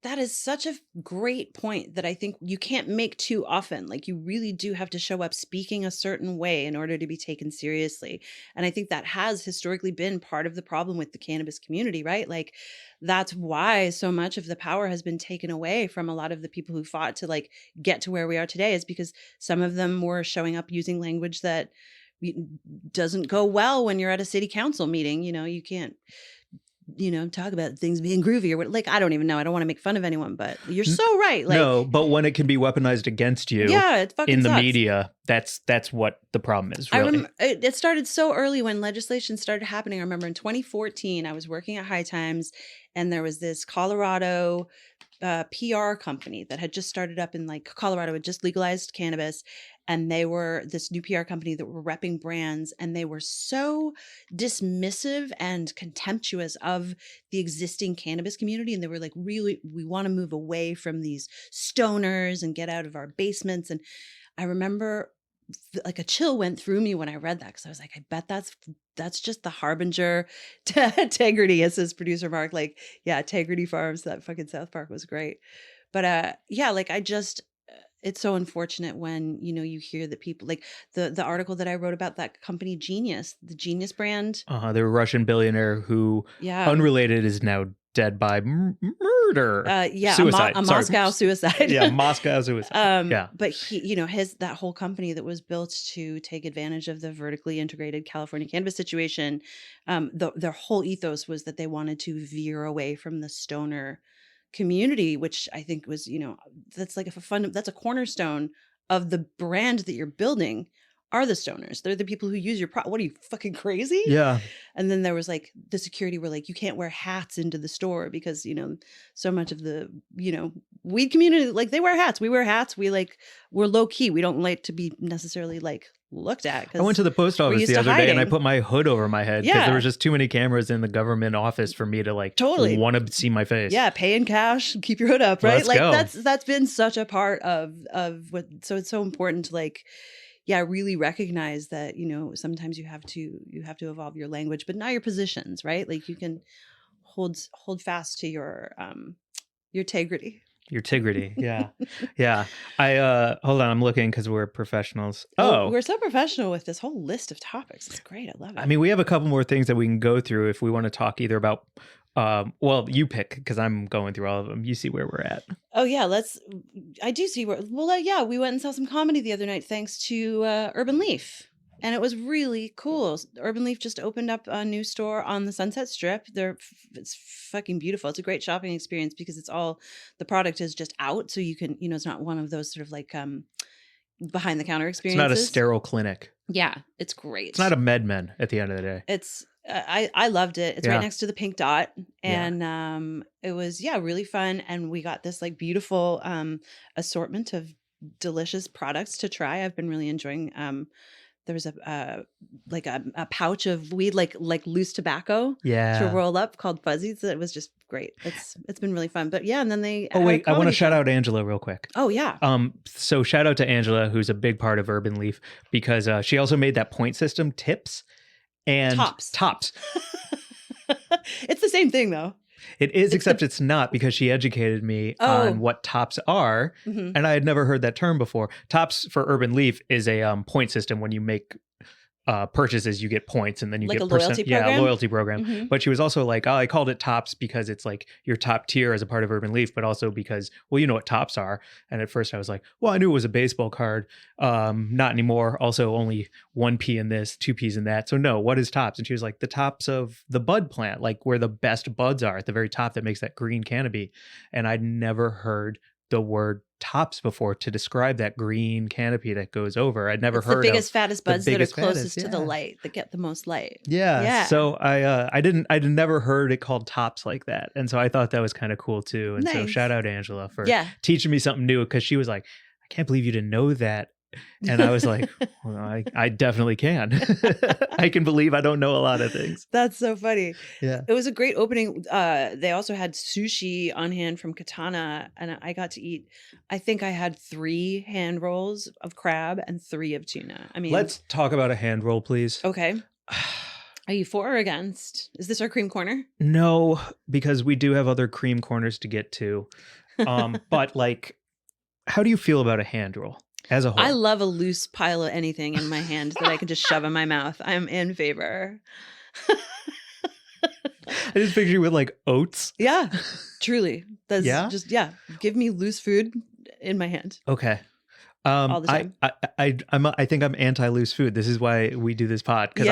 That is such a great point that I think you can't make too often. Like you really do have to show up speaking a certain way in order to be taken seriously. And I think that has historically been part of the problem with the cannabis community, right? Like that's why so much of the power has been taken away from a lot of the people who fought to like get to where we are today, is because some of them were showing up using language that doesn't go well when you're at a city council meeting. You can't talk about things being groovy or what, like, I don't even know. I don't want to make fun of anyone, but you're so right. Like, no, but when it can be weaponized against you it fucking in the sucks. Media, that's what the problem is, really. I remember it started so early when legislation started happening. I remember in 2014, I was working at High Times and there was this Colorado PR company that had just started up in like Colorado, had just legalized cannabis. And they were this new PR company that were repping brands. And they were so dismissive and contemptuous of the existing cannabis community. And they were like, really, we want to move away from these stoners and get out of our basements. And I remember like a chill went through me when I read that, because I was like, I bet that's just the harbinger to integrity, as his producer Mark, like, yeah, Integrity Farms, that fucking South Park was great. But like it's so unfortunate when, you hear that people like the article that I wrote about that company Genius, the Genius brand. The Russian billionaire who unrelated is now dead by murder. Suicide. A Moscow suicide. Yeah, Moscow suicide. But he, that whole company that was built to take advantage of the vertically integrated California cannabis situation, their whole ethos was that they wanted to veer away from the stoner community, which I think was, that's like that's a cornerstone of the brand that you're building, are the stoners. They're the people who use your what are you, fucking crazy? Yeah. And then there was like the security were like, you can't wear hats into the store because, so much of the, weed community, like they wear hats. We wear hats. We're low key. We don't like to be necessarily like looked at. I went to the post office the other day and I put my hood over my head because there was just too many cameras in the government office for me to like want to see my face. Yeah, pay in cash, keep your hood up, right? Let's go. That's been such a part of what. So it's so important to like, really recognize that sometimes you have to evolve your language, but not your positions, right? Like you can hold fast to your integrity. Your integrity. Yeah. Yeah. Hold on. I'm looking because we're professionals. Oh, we're so professional with this whole list of topics. It's great. I love it. I mean, we have a couple more things that we can go through if we want to talk either about, well, you pick because I'm going through all of them. You see where we're at. Oh yeah. I do see where, well, yeah, we went and saw some comedy the other night thanks to Urban Leaf. And it was really cool. Urban Leaf just opened up a new store on the Sunset Strip. It's fucking beautiful. It's a great shopping experience because the product is just out. So you can, it's not one of those sort of like behind the counter experiences. It's not a sterile clinic. Yeah, it's great. It's not a MedMen at the end of the day. It's, I loved it. It's right next to the Pink Dot. And it was, really fun. And we got this like beautiful assortment of delicious products to try. I've been really enjoying there was a pouch of weed, like loose tobacco, to roll up called Fuzzies. It was just great. It's been really fun. But yeah, and then they. Oh wait, I want to shout out Angela real quick. Oh yeah. So shout out to Angela, who's a big part of Urban Leaf because she also made that point system tips and tops. It's the same thing though. It is, except it's not because she educated me on what tops are. Mm-hmm. And I had never heard that term before. Tops for Urban Leaf is a point system. When you make purchases, you get points and then you like get a loyalty program? Yeah, a loyalty program. Mm-hmm. But she was also like, I called it tops because it's like your top tier as a part of Urban Leaf, but also because, well, you know what tops are. And at first I was like, well, I knew it was a baseball card. Not anymore. Also only 1p in this, 2p's in that. So no, what is tops? And she was like, the tops of the bud plant, like where the best buds are at the very top that makes that green canopy. And I'd never heard the word tops before to describe that green canopy that goes over. I'd never heard the biggest, fattest buds that are closest fattest, to the light, that get the most light. Yeah. So I'd never heard it called tops like that. And so I thought that was kind of cool too. And so shout out Angela for teaching me something new because she was like, I can't believe you didn't know that. And I was like, well, I definitely can. I can believe I don't know a lot of things. That's so funny. Yeah. It was a great opening. They also had sushi on hand from Katana. And I got to eat, I think I had 3 hand rolls of crab and 3 of tuna. I mean, let's talk about a hand roll, please. Okay. Are you for or against? Is this our cream corner? No, because we do have other cream corners to get to. But like, how do you feel about a hand roll? As a whole. I love a loose pile of anything in my hand that I can just shove in my mouth. I'm in favor. I just picture you with like oats. Yeah, truly. That's just give me loose food in my hand. Okay. All the time. I think I'm anti-loose food. This is why we do this pod because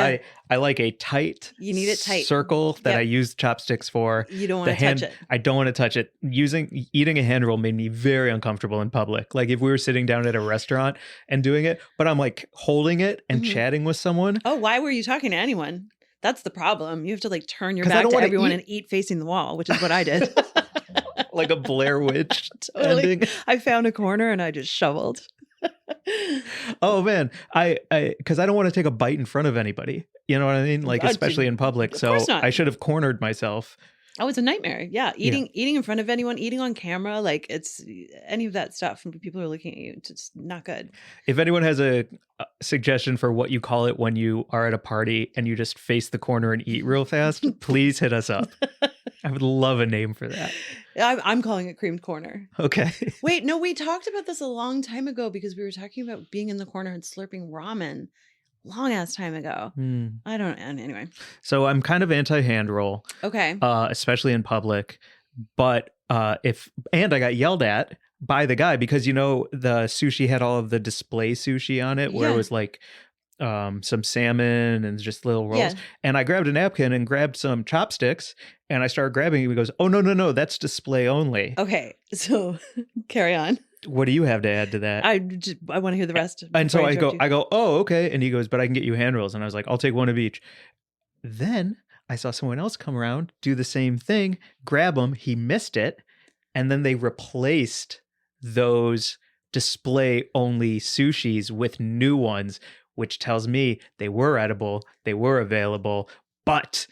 I like a tight. You need it tight circle that I use chopsticks for. You don't want to touch it. I don't want to touch it. Eating a hand roll made me very uncomfortable in public. Like if we were sitting down at a restaurant and doing it, but I'm like holding it and chatting with someone. Oh, why were you talking to anyone? That's the problem. You have to like turn your back to everyone and eat facing the wall, which is what I did. Like a Blair Witch totally. ending. I found a corner and I just shoveled. Oh man, because I don't want to take a bite in front of anybody. You know what I mean? Like especially in public. So I should have cornered myself. Oh, it's a nightmare. Yeah, eating in front of anyone, eating on camera, like it's any of that stuff. When people are looking at you, it's just not good. If anyone has a suggestion for what you call it when you are at a party and you just face the corner and eat real fast, please hit us up. I would love a name for that. I'm calling it creamed corner. Okay. Wait, no, we talked about this a long time ago because we were talking about being in the corner and slurping ramen. Long ass time ago. I don't know. Anyway. So I'm kind of anti-hand roll. Okay. Especially in public. But I got yelled at by the guy because, you know, the sushi had all of the display sushi on it where it was like some salmon and just little rolls. Yeah. And I grabbed a napkin and grabbed some chopsticks and I started grabbing it. He goes, oh, no, that's display only. Okay. So carry on. What do you have to add to that? I want to hear the rest. And so I go, oh, okay. And he goes, but I can get you hand rolls. And I was like, I'll take one of each. Then I saw someone else come around, do the same thing, grab them. He missed it. And then they replaced those display only sushis with new ones, which tells me they were edible, they were available, but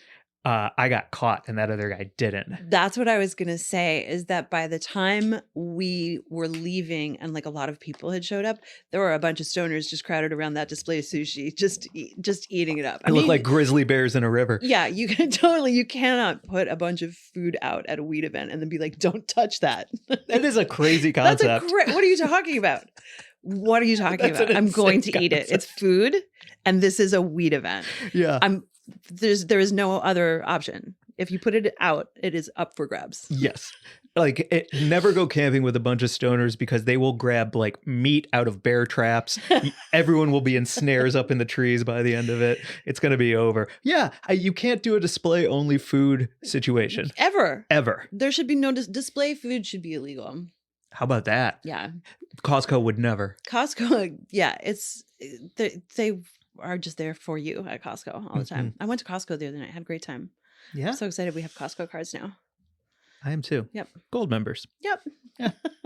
I got caught and that other guy didn't. That's what I was going to say, is that by the time we were leaving and like a lot of people had showed up, there were a bunch of stoners just crowded around that display of sushi, just eating it up. It looked like grizzly bears in a river. Yeah, you cannot put a bunch of food out at a weed event and then be like, don't touch that. That is a crazy concept. What are you talking about? What are you talking about? I'm going to eat it. It's food and this is a weed event. Yeah. There is no other option. If you put it out, it is up for grabs. Yes. Like never go camping with a bunch of stoners because they will grab like meat out of bear traps. Everyone will be in snares up in the trees by the end of it. It's going to be over. Yeah. You can't do a display only food situation. Ever. There should be no display. Food should be illegal. How about that? Yeah. Costco would never. Costco. Yeah. They are just there for you at Costco all the time. I went to Costco the other night. Had a great time. Yeah. I'm so excited we have Costco cards now. I am too. Yep. Gold members. Yep.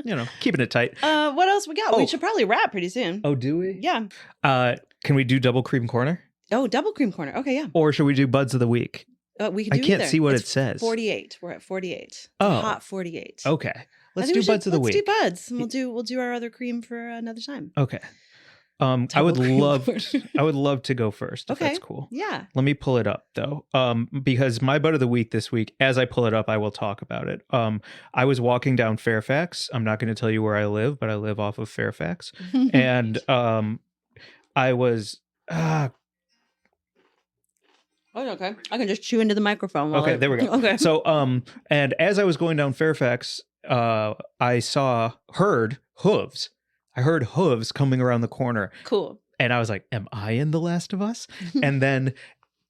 Yeah. Keeping it tight. What else we got? We should probably wrap pretty soon. Oh, do we? Yeah. Can we do double cream corner? Oh, double cream corner. Okay, yeah. Or should we do buds of the week? We can do I can't either. see what It's it says. 48. We're at 48. Oh. Hot 48. Okay. Let's do buds of the week. Let's do buds. And we'll do our other cream for another time. Okay. I would love to go first if that's cool. Yeah. Let me pull it up though. Because my bud of the week this week, as I pull it up, I will talk about it. I was walking down Fairfax. I'm not going to tell you where I live, but I live off of Fairfax. And I was Oh, okay. I can just chew into the microphone. Okay, there we go. Okay. So and as I was going down Fairfax, I heard hooves. I heard hooves coming around the corner. Cool. And I was like, am I in The Last of Us? And then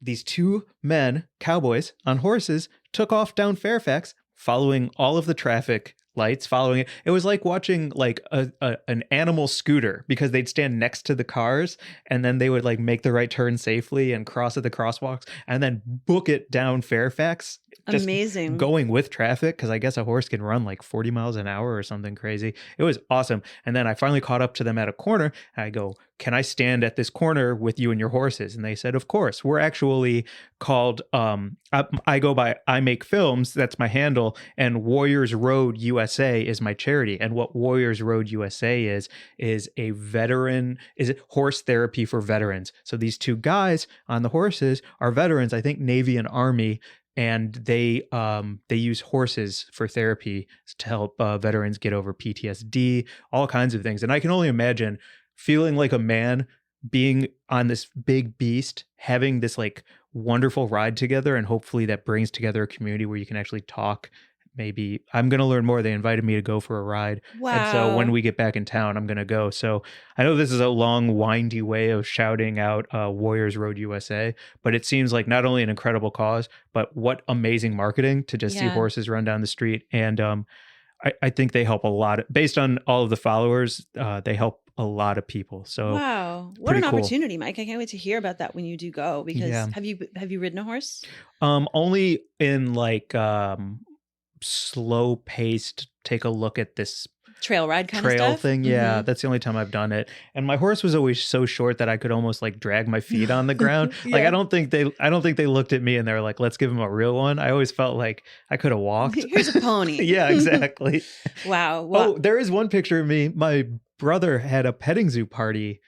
these two men, cowboys on horses, took off down Fairfax, following all of the traffic lights, following it. It was like watching like an animal scooter, because they'd stand next to the cars and then they would like make the right turn safely and cross at the crosswalks and then book it down Fairfax. Amazing. Going with traffic, because I guess a horse can run like 40 miles an hour or something crazy. It was awesome. And then I finally caught up to them at a corner. And I go, can I stand at this corner with you and your horses? And they said, of course. We're actually called, I go by I Make Films. That's my handle. And Warriors Road USA is my charity. And what Warriors Road USA is horse therapy for veterans. So these two guys on the horses are veterans, I think Navy and Army. And they use horses for therapy to help veterans get over PTSD, all kinds of things. And I can only imagine feeling like a man being on this big beast, having this like wonderful ride together, and hopefully that brings together a community where you can actually talk. Maybe I'm going to learn more. They invited me to go for a ride. Wow. And so when we get back in town, I'm going to go. So I know this is a long, windy way of shouting out Warriors Road USA, but it seems like not only an incredible cause, but what amazing marketing to just see horses run down the street. And I think they help a lot. Based on all of the followers, they help a lot of people. So wow, what an opportunity, Mike! I can't wait to hear about that when you do go. Because have you ridden a horse? Only in like slow paced, take a look at this trail ride kind of stuff thing. Yeah, that's the only time I've done it. And my horse was always so short that I could almost like drag my feet on the ground. Like I don't think they looked at me and they were like, let's give him a real one. I always felt like I could have walked. Here's a pony. Yeah, exactly. Wow. Oh, there is one picture of me. My brother had a petting zoo party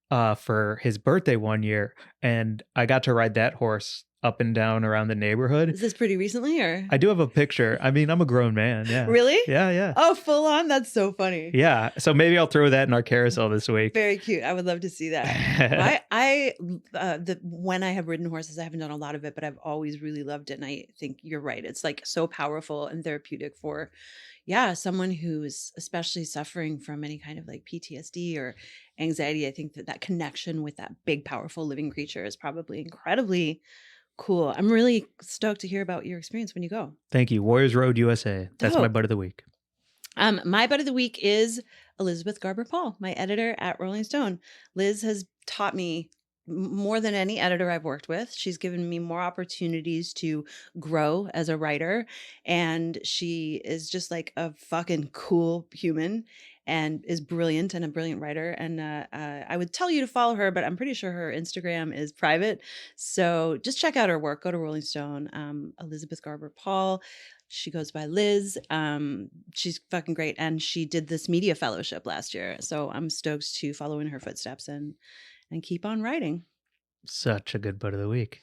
for his birthday one year, and I got to ride that horse up and down around the neighborhood. Is this pretty recently, or? I do have a picture. I mean, I'm a grown man. Yeah. Really? Yeah. Oh, full on? That's so funny. Yeah. So maybe I'll throw that in our carousel this week. Very cute. I would love to see that. When I have ridden horses, I haven't done a lot of it, but I've always really loved it. And I think you're right. It's like so powerful and therapeutic for, someone who's especially suffering from any kind of like PTSD or anxiety. I think that connection with that big, powerful living creature is probably incredibly cool. I'm really stoked to hear about your experience when you go. Thank you. Warriors Road USA. That's my butt of the week. My butt of the week is Elizabeth Garber-Paul, my editor at Rolling Stone. Liz has taught me more than any editor I've worked with. She's given me more opportunities to grow as a writer. And she is just like a fucking cool human. and is brilliant and a brilliant writer. And I would tell you to follow her, but I'm pretty sure her Instagram is private. So just check out her work. Go to Rolling Stone. Elizabeth Garber-Paul. She goes by Liz. She's fucking great. And she did this media fellowship last year. So I'm stoked to follow in her footsteps and keep on writing. Such a good butt of the week.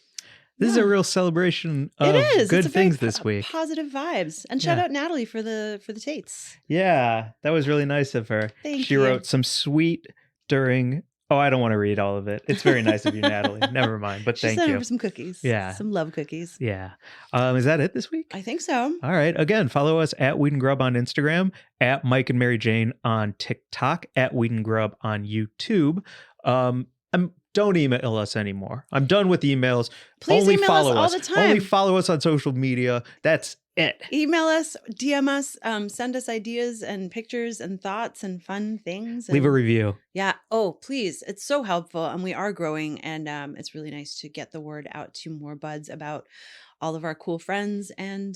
This is a real celebration of good It's a things very this week. Positive vibes. And shout out Natalie for the Tates. Yeah, that was really nice of her. Thank she you. wrote some sweet during. Oh, I don't want to read all of it. It's very nice of you, Natalie. Never mind. But She thank sent you. over some cookies. Yeah. Some love cookies. Yeah. Is that it this week? I think so. All right. Again, follow us at Weed and Grub on Instagram, at Mike and Mary Jane on TikTok, at Weed and Grub on YouTube. Don't email us anymore. I'm done with emails. Please Only email follow us all the time. Only follow us on social media. That's it. Email us, DM us, send us ideas and pictures and thoughts and fun things. Leave a review. Yeah. Oh, please. It's so helpful. And we are growing. And it's really nice to get the word out to more buds about all of our cool friends and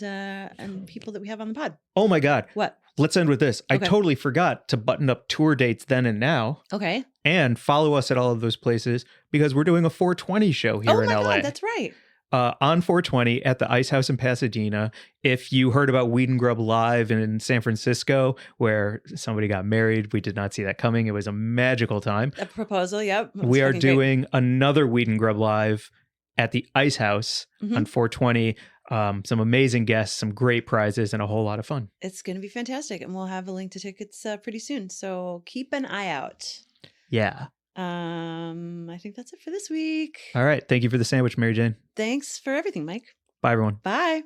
people that we have on the pod. Oh my God. What? Let's end with this. Okay. I totally forgot to button up tour dates then and now. Okay. And follow us at all of those places because we're doing a 420 show here in LA. God, that's right. On 420 at the Ice House in Pasadena. If you heard about Weed and Grub Live in San Francisco, where somebody got married, we did not see that coming. It was a magical time. A proposal, yep. We are doing another Weed and Grub Live at the Ice House on 420. Some amazing guests, some great prizes, and a whole lot of fun. It's going to be fantastic. And we'll have a link to tickets pretty soon. So keep an eye out. Yeah. I think that's it for this week. All right. Thank you for the sandwich, Mary Jane. Thanks for everything, Mike. Bye, everyone. Bye.